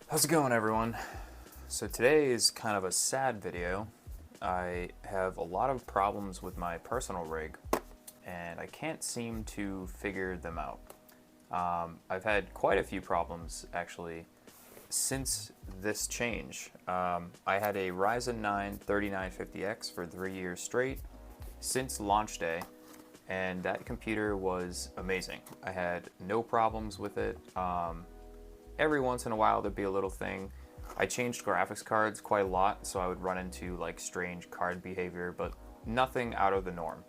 How's it going, everyone? So today is kind of a sad video. I have a lot of problems with my personal rig and I can't seem to figure them out. I've had quite a few problems actually since this change. I had a Ryzen 9 3950X for 3 years straight since launch day, and that computer was amazing. I had no problems with it. Every once in a while there'd be a little thing. I changed graphics cards quite a lot, so I would run into like strange card behavior, but nothing out of the norm.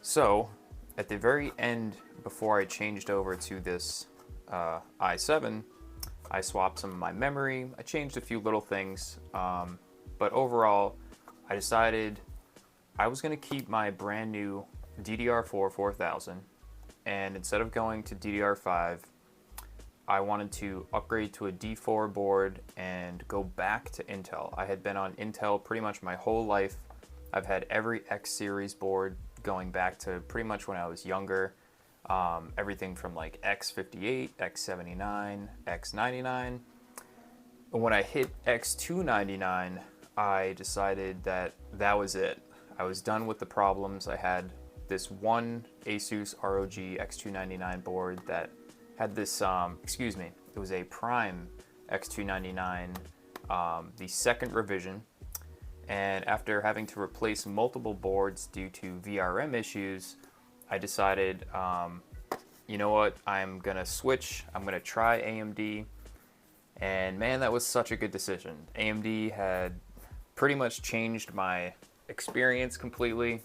So at the very end, before I changed over to this i7, I swapped some of my memory. I changed a few little things, but overall I decided I was going to keep my brand new DDR4 4000, and instead of going to DDR5, I wanted to upgrade to a D4 board and go back to Intel. I had been on Intel pretty much my whole life. I've had every X series board going back to pretty much when I was younger. Everything from like X58, X79, X99. And when I hit X299, I decided that that was it. I was done with the problems. I had this one Asus ROG X299 board that had this, it was a Prime X299, the second revision, and after having to replace multiple boards due to VRM issues, I decided, you know what, I'm gonna switch, I'm gonna try AMD, and man, that was such a good decision. AMD had pretty much changed my experience completely,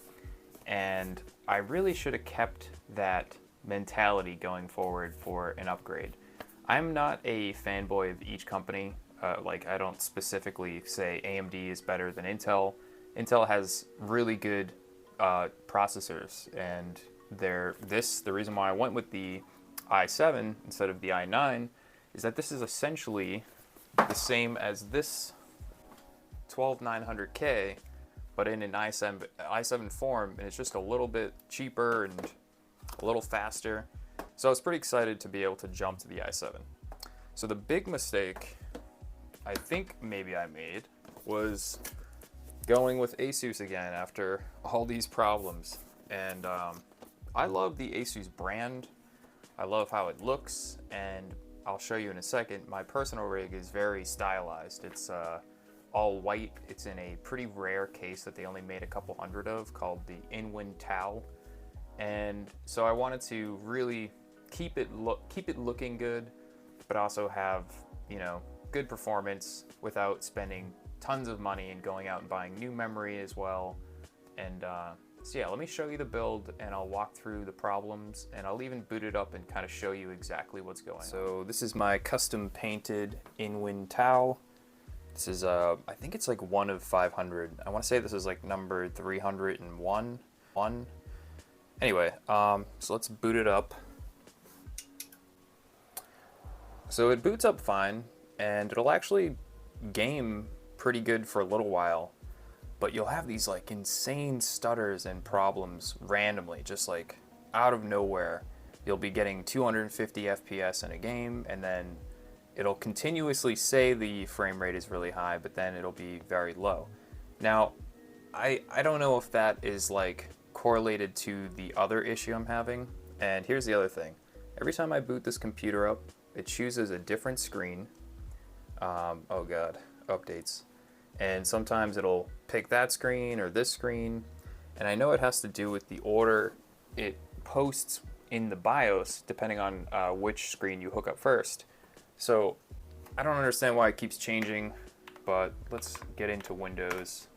and I really should have kept that mentality going forward for an upgrade. I'm not a fanboy of each company. Like, I don't specifically say AMD is better than Intel. Intel has really good processors, and the reason why I went with the i7 instead of the i9 is that this is essentially the same as this 12900K, but in an i7 form, and it's just a little bit cheaper and a little faster. So I was pretty excited to be able to jump to the i7. So the big mistake I think maybe I made was going with Asus again after all these problems. And I love the Asus brand. I love how it looks, and I'll show you in a second. My personal rig is very stylized. It's all white. It's in a pretty rare case that they only made a couple hundred of, called the In-Wind Tau. And so I wanted to really keep it looking good, but also have, you know, good performance without spending tons of money and going out and buying new memory as well. And so yeah, let me show you the build, and I'll walk through the problems, and I'll even boot it up and kind of show you exactly what's going on. So this is my custom painted In-Wind Tau. This is I think it's like 1 of 500. I want to say this is like number 301. Anyway, so let's boot it up. So it boots up fine, and it'll actually game pretty good for a little while, but you'll have these like insane stutters and problems randomly, just like out of nowhere. You'll be getting 250 FPS in a game, and then it'll continuously say the frame rate is really high, but then it'll be very low. Now, I don't know if that is like correlated to the other issue I'm having. And here's the other thing. Every time I boot this computer up, it chooses a different screen. Oh god, updates. And sometimes it'll pick that screen or this screen. And I know it has to do with the order it posts in the BIOS, depending on which screen you hook up first. So I don't understand why it keeps changing, but let's get into Windows.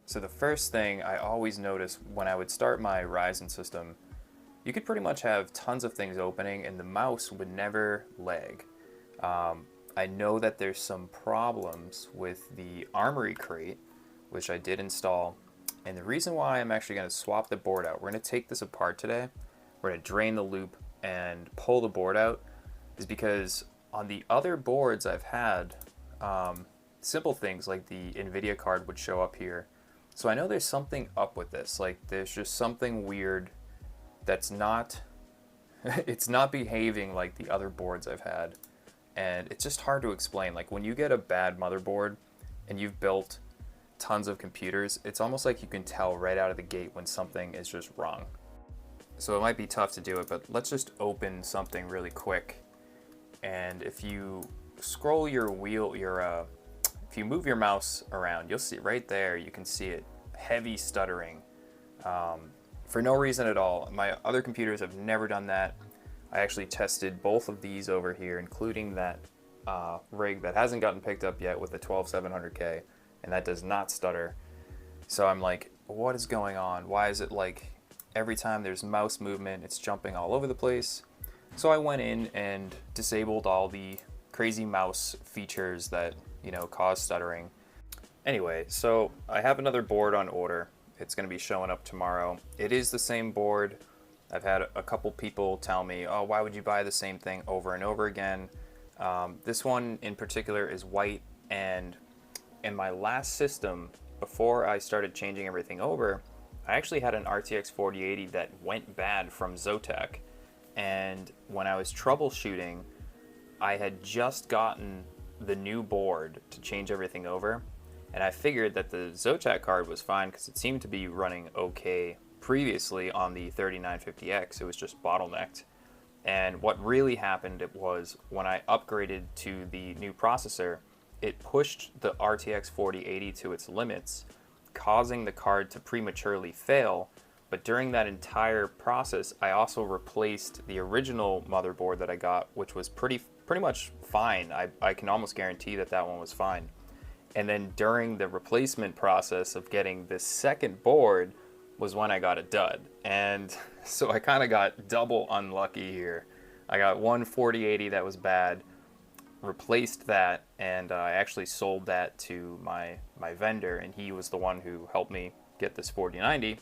So the first thing I always notice when I would start my Ryzen system, you could pretty much have tons of things opening and the mouse would never lag. I know that there's some problems with the Armory crate, which I did install. And the reason why I'm actually going to swap the board out, we're going to take this apart today, we're going to drain the loop and pull the board out, is because on the other boards I've had, simple things like the NVIDIA card would show up here. So I know there's something up with this, like there's just something weird that's not, it's not behaving like the other boards I've had. And it's just hard to explain. Like when you get a bad motherboard and you've built tons of computers, it's almost like you can tell right out of the gate when something is just wrong. So it might be tough to do it, but let's just open something really quick. And if you scroll your wheel, if you move your mouse around, you'll see right there, you can see it, heavy stuttering for no reason at all. My other computers have never done that. I actually tested both of these over here, including that rig that hasn't gotten picked up yet with the 12700K, and that does not stutter. So I'm like, what is going on? Why is it like every time there's mouse movement, it's jumping all over the place? So I went in and disabled all the crazy mouse features that, you know, cause stuttering. Anyway, so I have another board on order. It's going to be showing up tomorrow. It is the same board. I've had a couple people tell me, oh, why would you buy the same thing over and over again? This one in particular is white, and in my last system, before I started changing everything over, I actually had an RTX 4080 that went bad from Zotac. And when I was troubleshooting, I had just gotten the new board to change everything over, and I figured that the Zotac card was fine because it seemed to be running okay previously on the 3950X. It was just bottlenecked. And what really happened was when I upgraded to the new processor, it pushed the RTX 4080 to its limits, causing the card to prematurely fail. But during that entire process, I also replaced the original motherboard that I got, which was pretty much fine. I can almost guarantee that that one was fine. And then during the replacement process of getting this second board was when I got a dud. And so I kind of got double unlucky here. I got one 4080 that was bad, replaced that, and I actually sold that to my vendor, and he was the one who helped me get this 4090.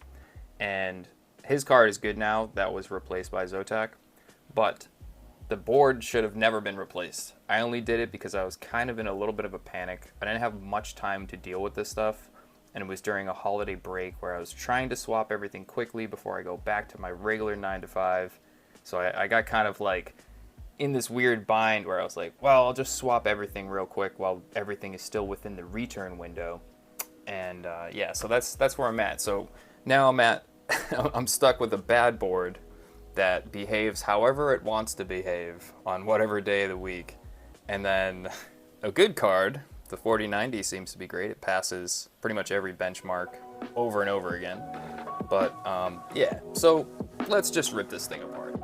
And his card is good now. That was replaced by Zotac, but the board should have never been replaced. I only did it because I was kind of in a little bit of a panic. I didn't have much time to deal with this stuff, and it was during a holiday break where I was trying to swap everything quickly before I go back to my regular 9 to 5. So I got kind of like in this weird bind where I was like, well, I'll just swap everything real quick while everything is still within the return window. And yeah, so that's where I'm at. So now I'm stuck with a bad board that behaves however it wants to behave on whatever day of the week. And then a good card, the 4090, seems to be great. It passes pretty much every benchmark over and over again. But yeah, so let's just rip this thing apart.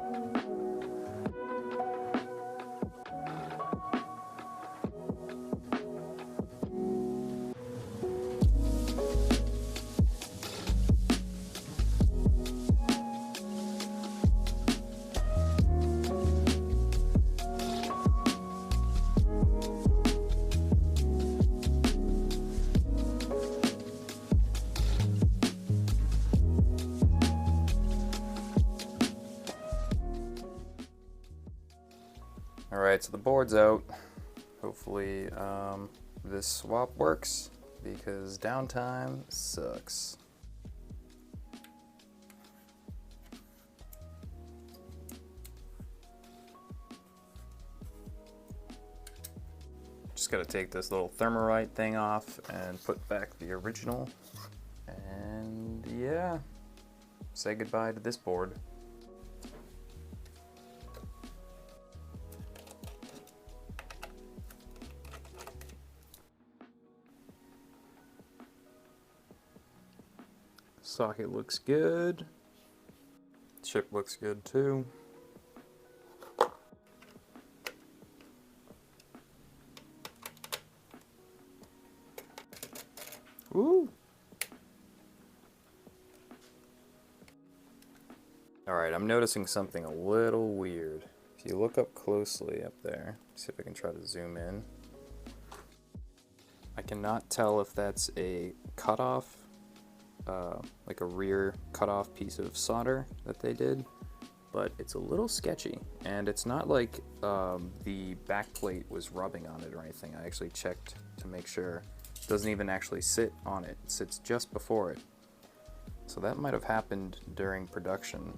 Alright, so the board's out. Hopefully this swap works, because downtime sucks. Just gotta take this little thermorite thing off and put back the original. And yeah, say goodbye to this board. Socket looks good. Chip looks good too. Ooh. Alright, I'm noticing something a little weird. If you look up closely up there, see if I can try to zoom in. I cannot tell if that's a cutoff, like a rear cutoff piece of solder that they did, but it's a little sketchy. And it's not like the back plate was rubbing on it or anything. I actually checked to make sure. It doesn't even actually sit on it. It sits just before it. So that might have happened during production.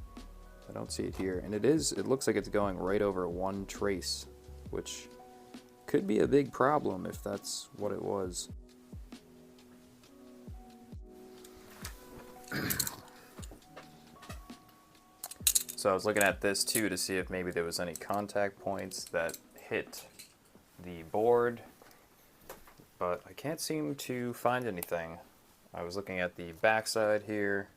I don't see it here. And it looks like it's going right over one trace, which could be a big problem if that's what it was. So I was looking at this too to see if maybe there was any contact points that hit the board, but I can't seem to find anything. I was looking at the backside here,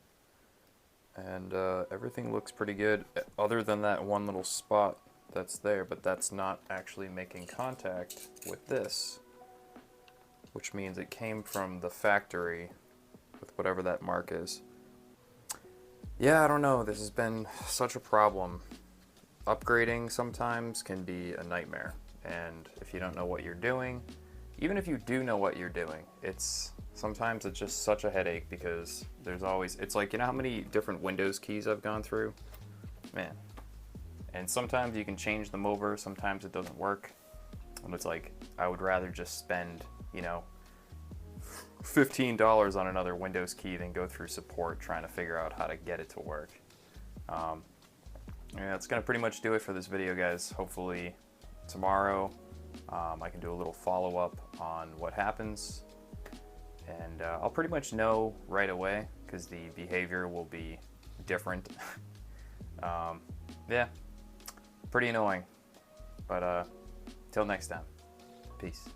and everything looks pretty good other than that one little spot that's there, but that's not actually making contact with this, which means it came from the factory with whatever that mark is. Yeah, I don't know, this has been such a problem. Upgrading sometimes can be a nightmare, and if you don't know what you're doing, even if you do know what you're doing, sometimes it's just such a headache because there's always, it's like, you know how many different Windows keys I've gone through? Man. And sometimes you can change them over, sometimes it doesn't work. And it's like, I would rather just spend, you know, $15 on another Windows key than go through support trying to figure out how to get it to work. Yeah, that's gonna pretty much do it for this video, guys. Hopefully tomorrow I can do a little follow-up on what happens, and I'll pretty much know right away because the behavior will be different. Yeah, pretty annoying, but till next time, peace.